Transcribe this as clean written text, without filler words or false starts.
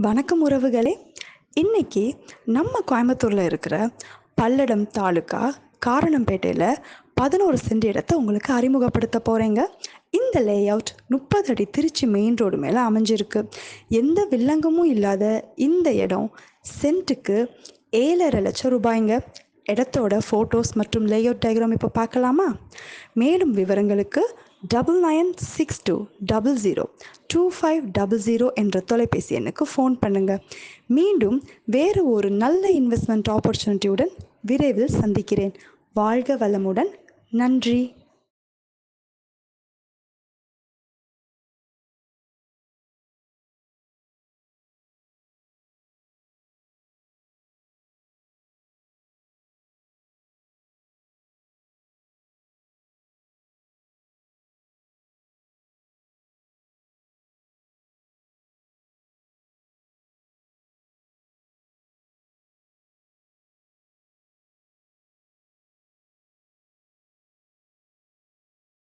வணக்கம் உறவுகளே. இன்னைக்கு நம்ம கோயம்புத்தூரில் இருக்கிற பல்லடம் தாலுக்கா காரணம்பேட்டையில் 11 சென்ட் இடத்தை உங்களுக்கு அறிமுகப்படுத்த போகிறேங்க. இந்த லே அவுட் 30 அடி திருச்சி மெயின் ரோடு மேலே அமைஞ்சிருக்கு. எந்த வில்லங்கமும் இல்லாத இந்த இடம் சென்ட்டுக்கு 7,5 லட்சம் ரூபாய்ங்க. இடத்தோட ஃபோட்டோஸ் மற்றும் லே அவுட் டயக்ராம் இப்போ பார்க்கலாமா? மேலும் விவரங்களுக்கு 9962002500 என்ற தொலைபேசி எண்ணுக்கு ஃபோன் பண்ணுங்கள். மீண்டும் வேறு ஒரு நல்ல இன்வெஸ்ட்மெண்ட் ஆப்பர்ச்சுனிட்டியுடன் விரைவில் சந்திக்கிறேன். வாழ்க வளமுடன். நன்றி.